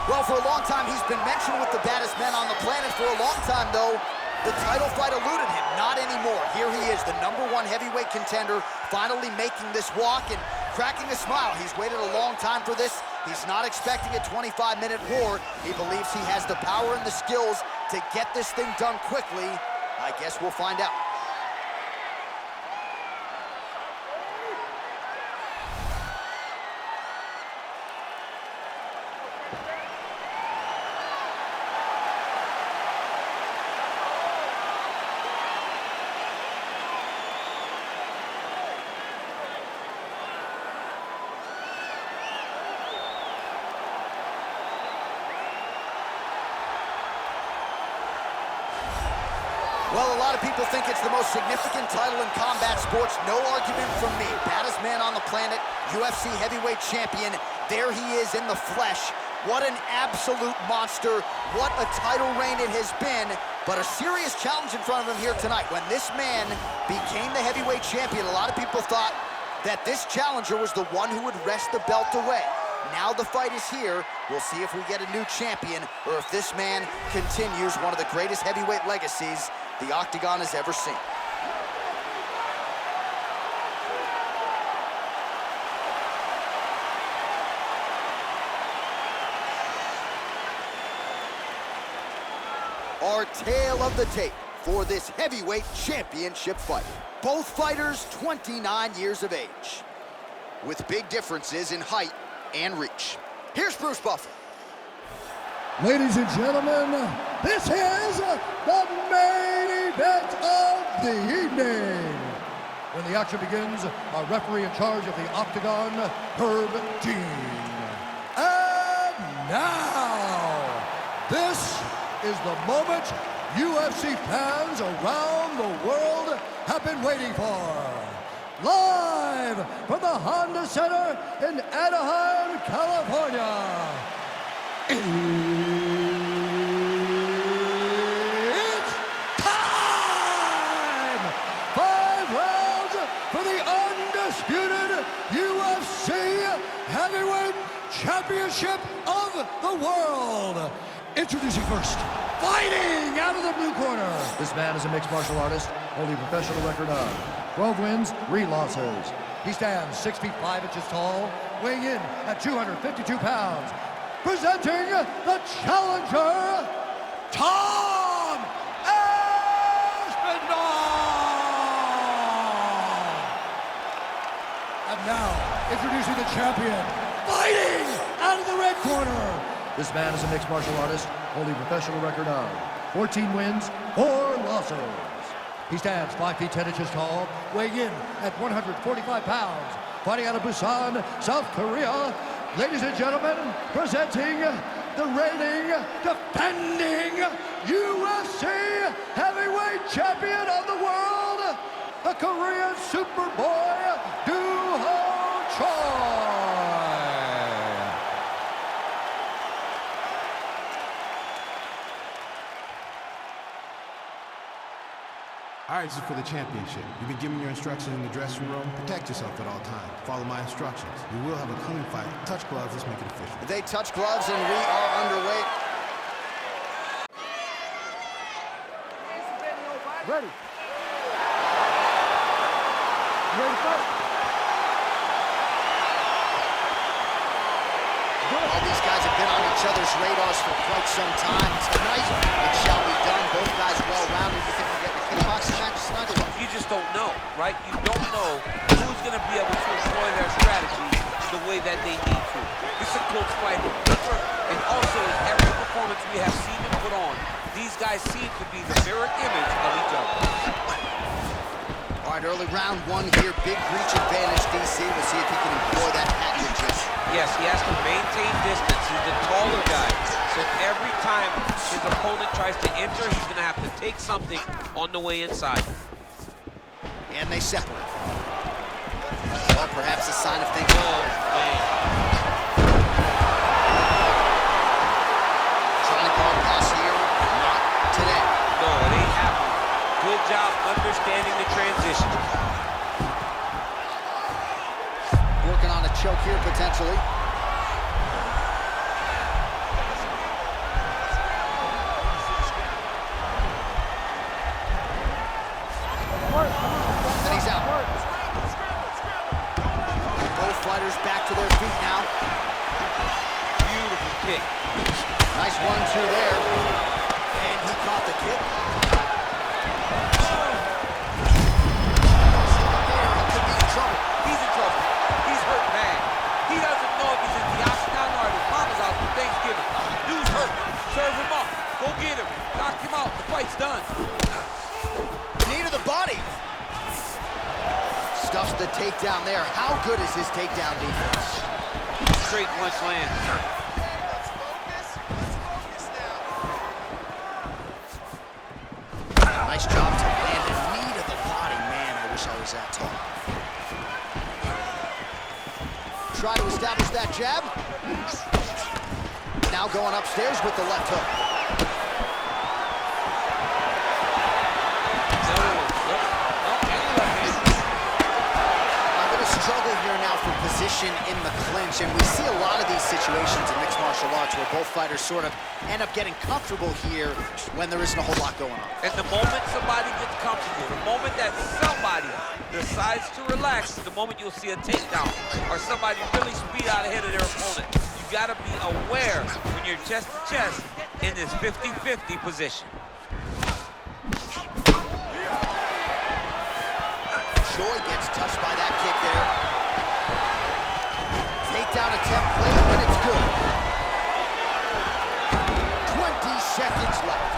Well, for a long time, he's been mentioned with the baddest men on the planet. For a long time, though, the title fight eluded him. Not anymore. Here he is, the #1 heavyweight contender, finally making this walk and cracking a smile. He's waited a long time for this. He's not expecting a 25-minute war. He believes he has the power and the skills to get this thing done quickly. I guess we'll find out. Well, a lot of people think it's the most significant title in combat sports. No argument from me. Baddest man on the planet, UFC heavyweight champion. There he is in the flesh. What an absolute monster. What a title reign it has been. But a serious challenge in front of him here tonight. When this man became the heavyweight champion, a lot of people thought that this challenger was the one who would wrest the belt away. Now the fight is here. We'll see if we get a new champion or if this man continues one of the greatest heavyweight legacies the Octagon has ever seen. Our tale of the tape for this heavyweight championship fight. Both fighters 29 years of age, with big differences in height and reach. Here's Bruce Buffer. Ladies and gentlemen, this is the main event of the evening. When the action begins, our referee in charge of the Octagon, Herb Dean. And now, this is the moment UFC fans around the world have been waiting for. Live from the Honda Center in Anaheim, California. It's time! 5 rounds for the undisputed UFC Heavyweight Championship of the world. Introducing first, fighting out of the blue corner. This man is a mixed martial artist, holding a professional record of 12 wins, 3 losses. He stands 6 feet 5 inches tall, weighing in at 252 pounds. Presenting the challenger, Tom Aspinall. And now, introducing the champion, fighting out of the red corner. This man is a mixed martial artist, holding a professional record of 14 wins, 4 losses. He stands 5 feet 10 inches tall, weighing in at 145 pounds. Fighting out of Busan, South Korea. Ladies and gentlemen, presenting the reigning, defending UFC heavyweight champion of the world, the Korean Superboy, Do-Ho Choi. All right, this is for the championship. You've been given your instructions in the dressing room. Protect yourself at all times. Follow my instructions. We will have a clean fight. Touch gloves. Let's make it official. They touch gloves and we are underway. Ready. Ready to fight? All these guys have been on each other's radars for quite some time. Tonight, it shall be done. Both guys well-rounded. You think we're getting a kickboxing match tonight? You just don't know, right? You don't know who's going to be able to employ their strategy the way that they need to. This is a close fight. And also, in every performance we have seen them put on, these guys seem to be the mirror image of each other. All right, early round 1 here. Big reach advantage, DC. We'll see if he can employ that patented jiu. Yes, he has to maintain distance. He's the taller guy. So every time his opponent tries to enter, he's going to have to take something on the way inside. And they separate. Well, perhaps a sign of things. Oh, man. Trying to call pass here. Not today. No, it ain't happening. Good job understanding the transition. Working on a choke here, potentially. fighters back to their feet now. Beautiful kick. Nice 1-2 there. And he caught the kick. He's in trouble. He's hurt bad. He doesn't know if he's in the Aspinall or his mama's house for Thanksgiving. Dude's hurt. Serve him up. Go get him. Knock him out. The fight's done. Knee to the body. Stuffs the takedown there. How good is his takedown defense? Straight punch land. Nice job to land a knee to the body. Man, I wish I was that tall. Try to establish that jab. Now going upstairs with the left hook. A little struggle here now for position in the clinch, and we see a lot of these situations in mixed martial arts where both fighters sort of end up getting comfortable here when there isn't a whole lot going on. And the moment somebody gets comfortable, the moment that somebody decides to relax, the moment you'll see a takedown or somebody really speed out ahead of their opponent. You gotta be aware when you're chest to chest in this 50-50 position. Choi gets touched by that kick there. Takedown attempt late, but it's good. 20 seconds left.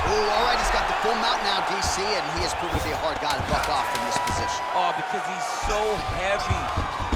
Ooh, all right, he's got the full mount now, DC, and he has proven to be a hard guy to buck off from this position. Oh, because he's so heavy.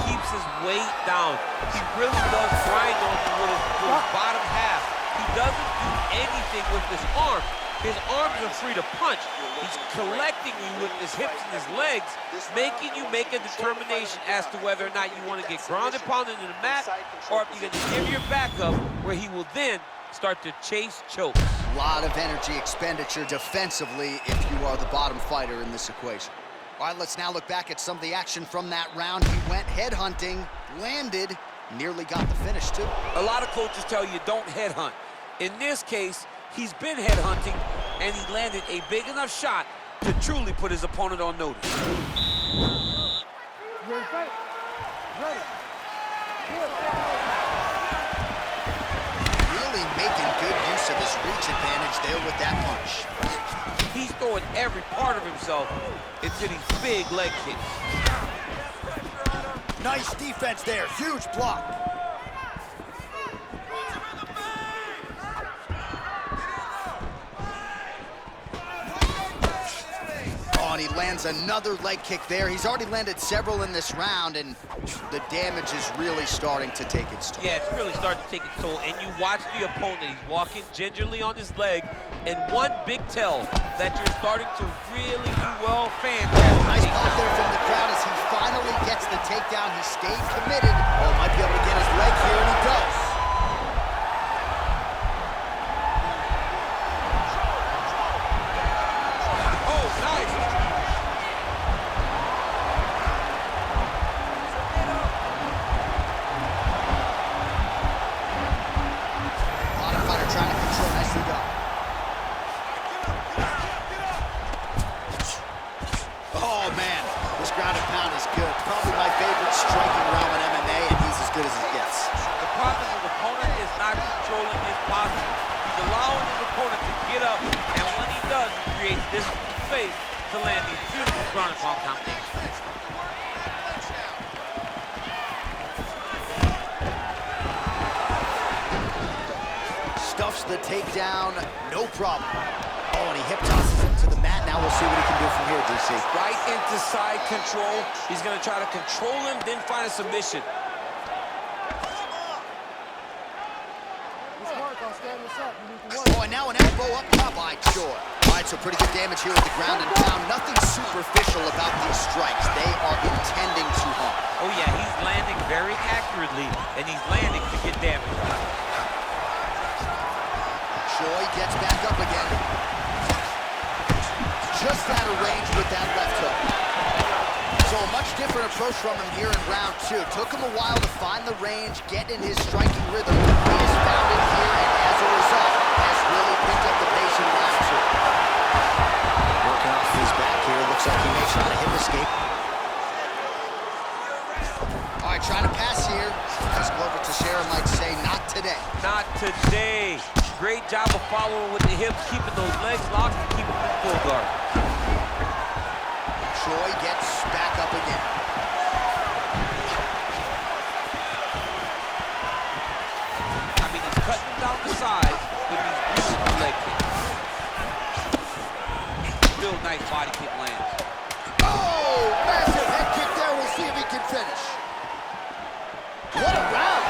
Keeps his weight down. He really does grind on you with his bottom half. He doesn't do anything with his arms. His arms are free to punch. He's collecting you with his hips and his legs, making you make a determination as to whether or not you want to get grounded, pounded into the mat, or if you're going to give your back up, where he will then start to chase choke. A lot of energy expenditure defensively if you are the bottom fighter in this equation. All right, let's now look back at some of the action from that round. He went headhunting, landed, nearly got the finish too. A lot of coaches tell you don't headhunt. In this case, he's been headhunting, and he landed a big enough shot to truly put his opponent on notice. Really making good use of his reach advantage there with that punch. He's throwing every part of himself into these big leg kicks. Nice defense there, huge block. Oh, and he lands another leg kick there. He's already landed several in this round, and the damage is really starting to take its toll. Yeah, it's really starting to take its toll, and you watch the opponent. He's walking gingerly on his leg, and one big tell that you're starting to really do well. Fantastic. Nice pop there from the crowd as he finally gets the takedown. He stayed committed. Oh, might be able to get his leg here, and he does. Oh, nice. Bottom fighter trying to control. Nicely done. Oh, man. This ground and pound is good. Probably my favorite striking realm in MMA, and he's as good as it gets. The problem is the opponent is not controlling his posture. He's allowing his opponent to get up, and when he does, he creates this space to land these beautiful ground and pound combinations. Stuffs the takedown, no problem. Oh, and he hip tosses him to the mat. Now we'll see what he can do from here, DC. Right into side control. He's going to try to control him, then find a submission. Oh, and now an elbow up top by Choi. All right, so pretty good damage here with the ground and pound. Nothing superficial about these strikes. They are intending to harm. Oh, yeah, he's landing very accurately, and he's landing to get damage. Choi gets back up again. Just out of range with that left hook. So a much different approach from him here in round two. Took him a while to find the range, get in his striking rhythm. He has found it here, and as a result, has really picked up the pace in round two. Working off his back here. Looks like he may try to hip escape. All right, trying to pass here. As Glover Teixeira might say, not today. Not today. Great job of following with the hips, keeping those legs locked and keeping them in full guard. Troy gets back up again. I mean, he's cutting down the sides with these beautiful leg kicks. Still nice body kick lands. Oh, massive head kick there. We'll see if he can finish. What a round.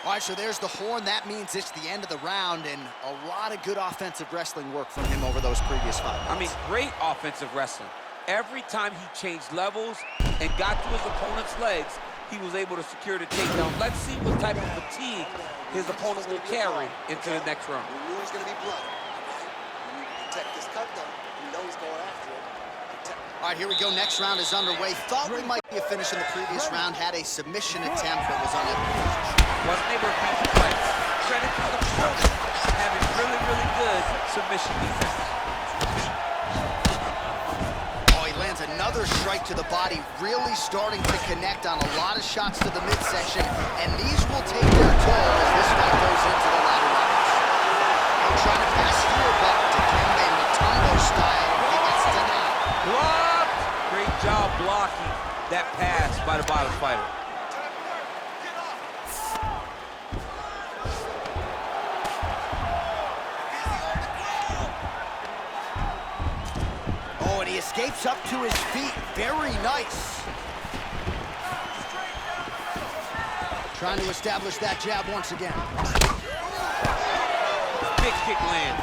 All right, so there's the horn. That means it's the end of the round, and a lot of good offensive wrestling work from him over those previous 5 minutes. I mean, great offensive wrestling. Every time he changed levels and got to his opponent's legs, he was able to secure the takedown. Let's see what type of fatigue his opponent will carry into the next round. The rule's gonna be blood. You protect this cut though. You know he's going after it. All right, here we go. Next round is underway. Thought we might be a finish in the previous round. Had a submission attempt, but was unable. Wasn't able to beat the fight. Credit to the opponent having really, really good submission defense. Oh, he lands another strike to the body, really starting to connect on a lot of shots to the midsection, and these will take their toll as this fight goes into the latter rounds. They're trying to pass here, but Dikembe Mutombo style, he gets denied. Blocked! Great job blocking that pass by the bottom fighter. Oh, and he escapes up to his feet. Very nice. Trying to establish that jab once again. Big kick lands.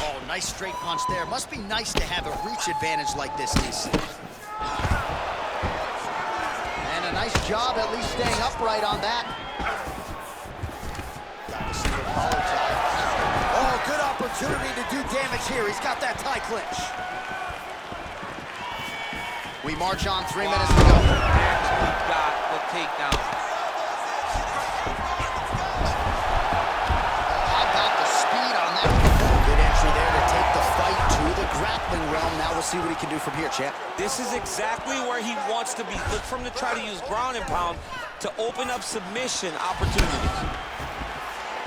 Oh, nice straight punch there. Must be nice to have a reach advantage like this, DC. And a nice job at least staying upright on that. Got the single collar tie. Oh, good opportunity to do damage here. He's got that tie clinch. We march on 3 minutes to go. Actually got the takedown. How about the speed on that? Good entry there to take the fight to the grappling realm. Now we'll see what he can do from here, champ. This is exactly where he wants to be. Look for him to try to use ground and pound to open up submission opportunities.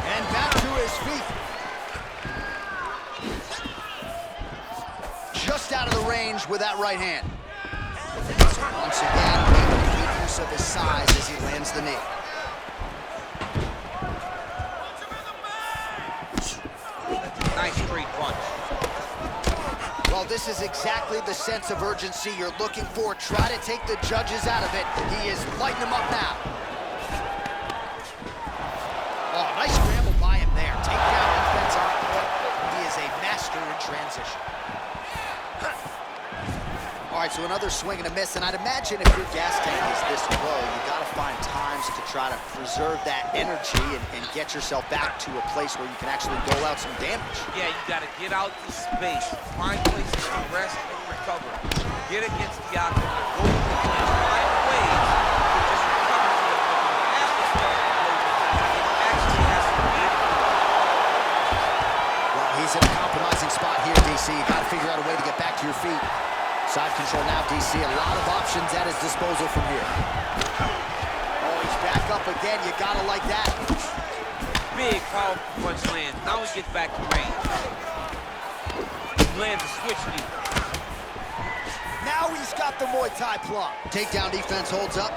And back to his feet. Just out of the range with that right hand. Once again, making good use of his size as he lands the knee. Nice straight punch. Well, this is exactly the sense of urgency you're looking for. Try to take the judges out of it. He is lighting them up now. Oh, nice scramble by him there. Takedown defense on point. He is a master in transition. All right, so another swing and a miss, and I'd imagine if your gas tank is this low, you got to find times to try to preserve that energy and get yourself back to a place where you can actually dole out some damage. Yeah, you got to get out to space, find places to rest and recover. Get against the octagon, go to the clinch, find ways to just recover from the atmosphere. It actually has to be. Well, he's in a compromising spot here, DC. You got to figure out a way to get back to your feet. Side control now, DC. A lot of options at his disposal from here. Oh, he's back up again. You gotta like that. Big powerful punch lands. Now he gets back to range. He lands a switch knee. Now he's got the Muay Thai plug. Takedown defense holds up.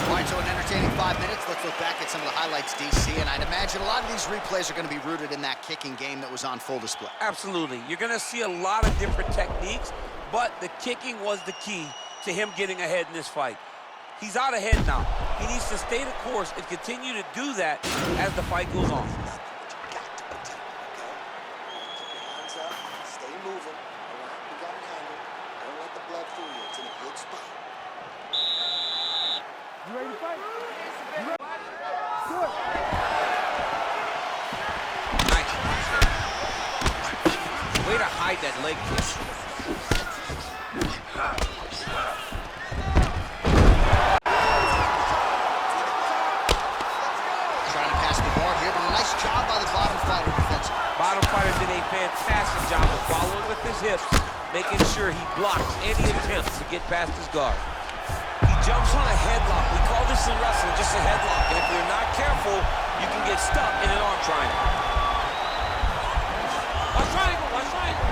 All right, so an entertaining 5 minutes. Let's look back at some of the highlights, DC, and I'd imagine a lot of these replays are going to be rooted in that kicking game that was on full display. Absolutely. You're going to see a lot of different techniques, but the kicking was the key to him getting ahead in this fight. He's out ahead now. He needs to stay the course and continue to do that as the fight goes on. Hands up, stay moving. All right, you got it handled. Don't let the blood fool you. It's in a good spot. You ready to fight? Nice. Way to hide that leg kick. Trying to pass the ball. bottom fighter did a fantastic job of following with his hips, making sure he blocks any attempts to get past his guard. He jumps on a headlock. We call this in wrestling just a headlock. And if you're not careful, you can get stuck in an arm triangle. A triangle, a triangle.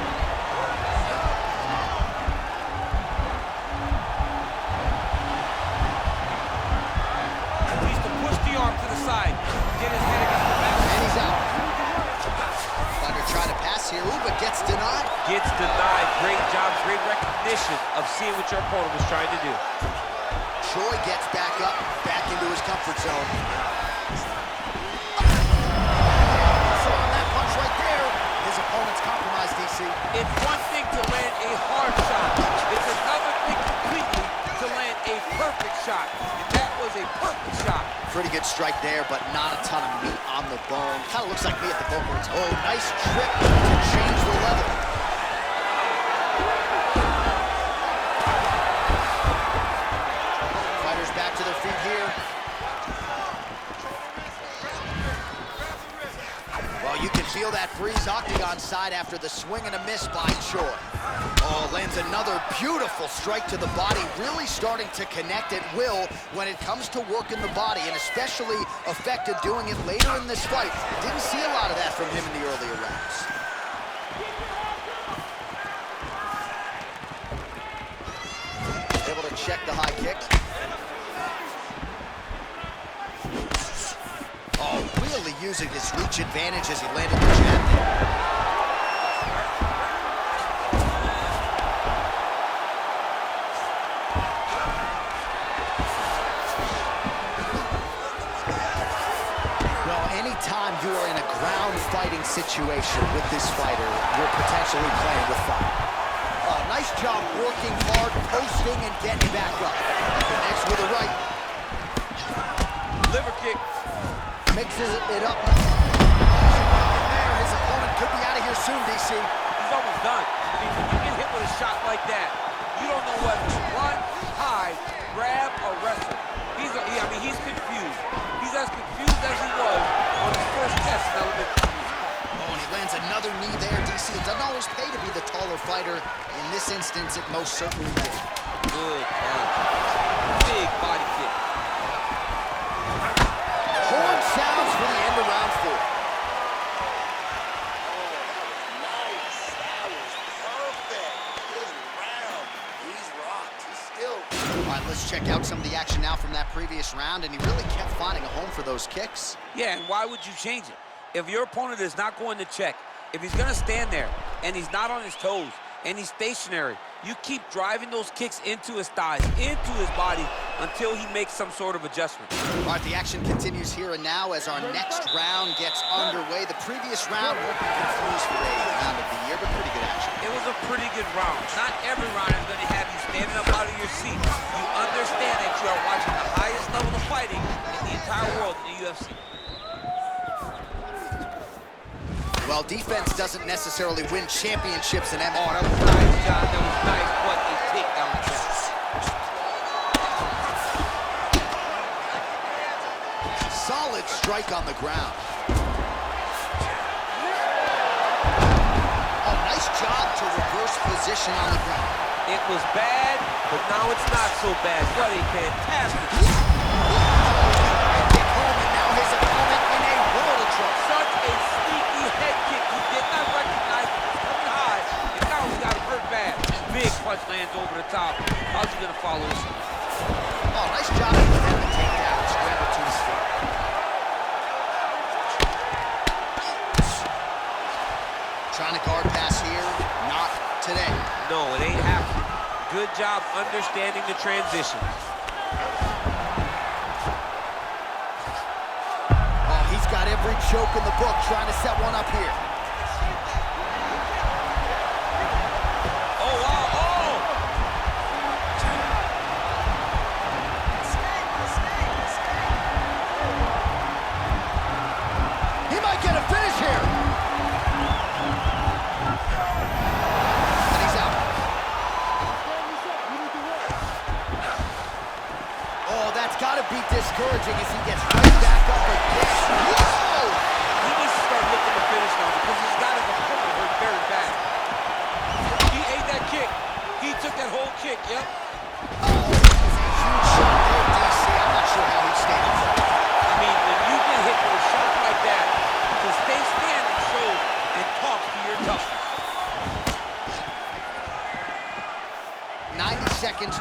Needs to push the arm to the side. Get his head against the back. And he's out. Fighter trying to pass here, ooh, but gets denied. Gets denied. Great job, great recognition of seeing what your opponent was trying to do. Troy gets back up, back into his comfort zone. So on that punch right there, his opponent's compromised, DC. It's one thing to land a hard shot. It's another thing completely to land a perfect shot. And that was a perfect shot. Pretty good strike there, but not a ton of meat on the bone. Kind of looks like me at the bone. Oh, nice trip to change the level. Fighters back to their feet here. Well, you can feel that breeze octagon side after the swing and a miss by Troy. Oh, lands another beautiful strike to the body, really starting to connect at will when it comes to working the body, and especially effective doing it later in this fight. Didn't see a lot of that from him in the earlier rounds. Able to check the high kick. Oh, really using his reach advantage as he landed the jab there. Anytime you are in a ground fighting situation with this fighter, you're potentially playing with fire. Nice job working hard, posting, and getting back up. Next with a right. Liver kick. Mixes it up. There, his opponent could be out of here soon, DC. He's almost done. I mean, when you get hit with a shot like that, you don't know whether to run, hide, grab, or wrestle. He's confused. He's as confused as he was on his first test. Oh, and he lands another knee there, DC. It doesn't always pay to be the taller fighter. In this instance, it most certainly did. Good punch. Big body kick. Horn sounds for the end of round 4. Nice. That was perfect. Good round. He's rocked. He's still... All right, let's check out some of the action now from that previous round, and he really kept finding a home for those kicks. Yeah, and why would you change it? If your opponent is not going to check, if he's going to stand there and he's not on his toes and he's stationary, you keep driving those kicks into his thighs, into his body, until he makes some sort of adjustment. All right, the action continues here and now as our next round gets underway. The previous round won't be confused for a round of the year, but pretty good action. It was a pretty good round. Not every round is going to have you standing up out of your seat. You understand that you are watching the highest level of fighting in the entire world in the UFC. Well, defense doesn't necessarily win championships in MMA. Oh, that was nice, John. That was nice. What a takedown attempt. Solid strike on the ground. Oh, nice job to reverse position on the ground. It was bad, but now it's not so bad. What a fantastic. Kick home, and now his opponent in a world of trouble. Such a sneaky head kick. He did not recognize it was coming high, and now he got hurt bad. Big punch lands over the top. How's he going to follow this? Oh, nice job to defend the takedown. Scramble to his feet. Trying to guard pass here. Not today. No, it ain't happening. Good job understanding the transition. Oh, he's got every joke in the book trying to set one up here. Oh, wow, oh! He might get a finish here. And he's out. Oh, that's got to be discouraging as he gets right back up again. Whoa! He needs to start looking to finish now because he's got to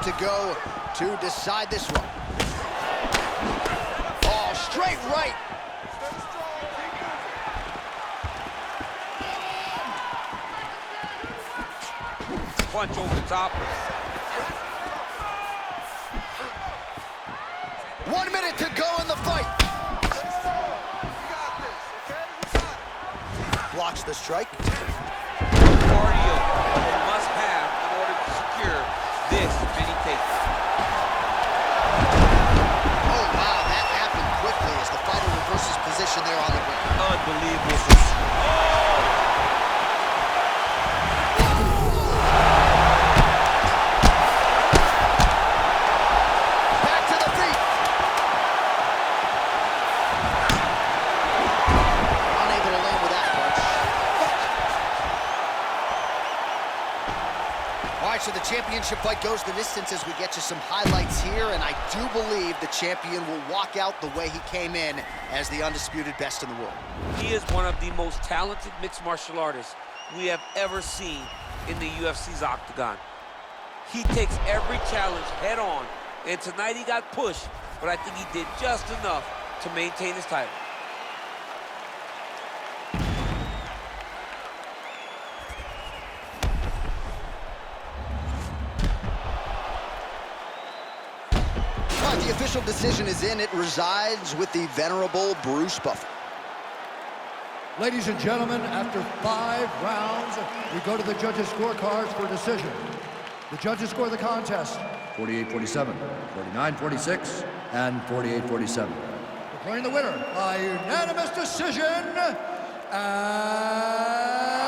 to go to decide this one. Oh, straight right. Punch over the top. 1 minute to go in the fight. Blocks the strike. Cardio you must have in order to secure this many takedowns. Oh, wow, that happened quickly as the fighter reverses position there on the ground. Unbelievable. Back to the feet. Unable to land with that punch. All right, so the championship fight goes the distance as we get you some highlights here, and I do believe the champion will walk out the way he came in as the undisputed best in the world. He is one of the most talented mixed martial artists we have ever seen in the UFC's octagon. He takes every challenge head on, and tonight he got pushed, but I think he did just enough to maintain his title. All right, the official decision is in. It resides with the venerable Bruce Buffer. Ladies and gentlemen, after 5 rounds, we go to the judges' scorecards for a decision. The judges score the contest 48-47, 49-46, and 48-47. Declaring the winner by unanimous decision, and